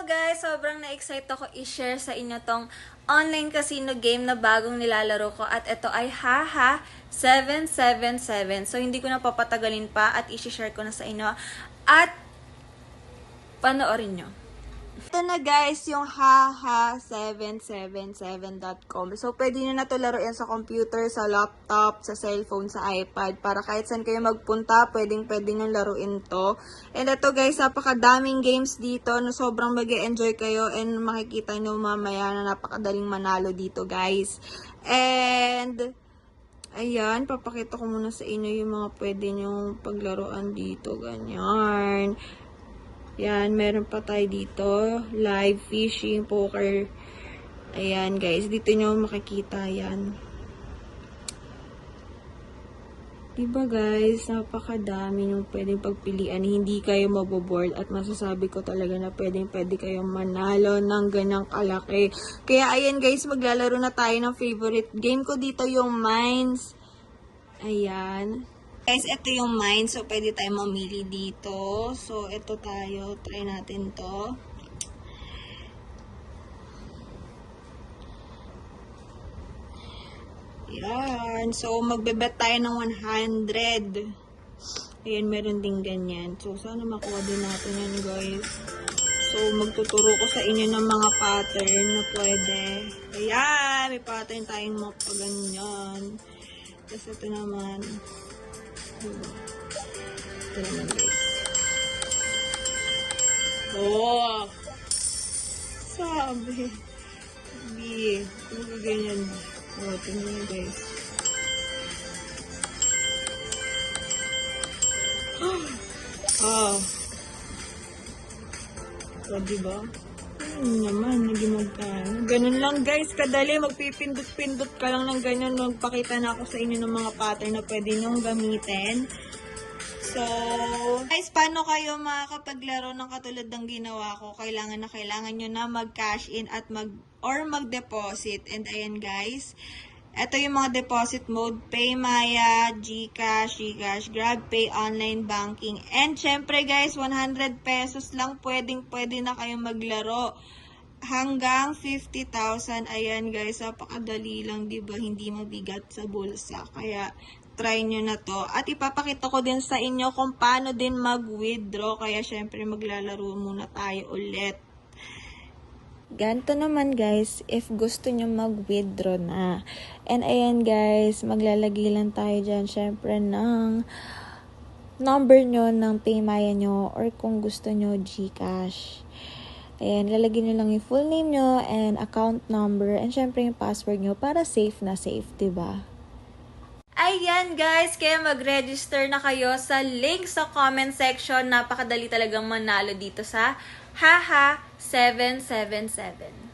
guys! Sobrang na-excite ako i-share sa inyo tong online casino game na bagong nilalaro ko at ito ay Haha 777. So hindi ko na papatagalin pa at i-share ko na sa inyo at panoorin nyo. Ito na guys, yung haha777.com. So, pwede nyo na ito laruin sa computer, sa laptop, sa cellphone, sa iPad. Para kahit saan kayo magpunta, pwede nyo laruin to. And ito guys, napakadaming games dito na sobrang mag-e-enjoy kayo. And makikita nyo mamaya na napakadaling manalo dito guys. And ayan, papakita ko muna sa inyo yung mga pwede nyong paglaruan dito. Ganyan. Yan, meron pa tayo dito. Live fishing, poker. Ayan, guys. Dito nyo makikita yan. Diba, guys? Napakadami yung pwedeng pagpilian. Hindi kayo maboboard. At masasabi ko talaga na pwede kayong manalo ng ganyang kalaki. Kaya, ayan, guys. Maglalaro na tayo ng favorite game ko dito, yung Mines. Ayan. Guys, ito yung mine. So, pwede tayo mamili dito. So, ito tayo. Try natin to. Yan. So, magbebet tayo ng 100. Ayan, meron din ganyan. So, sana makuha din natin yan, guys. So, magtuturo ko sa inyo ng mga pattern na pwede. Ayan, may pattern tayong mga ganyan. Tapos, ito naman. Ito naman guys. Oh! Sabi. Hindi. Hindi ganyan. Oh, tingnan nyo guys. Oh. So, diba? Naman, naging magkano. Ganun lang guys, kadali, magpipindot-pindot ka lang ng ganyan. Magpakita na ako sa inyo ng mga pattern na pwede nyong gamitin. So, guys, paano kayo makakapaglaro ng katulad ng ginawa ko? Kailangan nyo na mag-cash in at mag-deposit. And ayan guys, ito yung mga deposit mode, PayMaya, GCash, GrabPay, online banking. And syempre guys, 100 pesos lang pwede na kayong maglaro. Hanggang 50,000. Ayan guys, napakadali lang, diba? Hindi mabigat sa bulsa. Kaya try nyo na to. At ipapakita ko din sa inyo kung paano din mag-withdraw. Kaya syempre maglalaro muna tayo ulit. Ganito naman guys, if gusto nyo mag-withdraw na. And ayan guys, maglalagay lang tayo dyan syempre ng number nyo ng PayMaya nyo or kung gusto nyo GCash. Ayan, lalagay nyo lang yung full name nyo and account number and syempre yung password nyo para safe na safe, diba? Ayan guys, kaya mag-register na kayo sa link sa comment section. Napakadali talagang manalo dito sa Haha 777.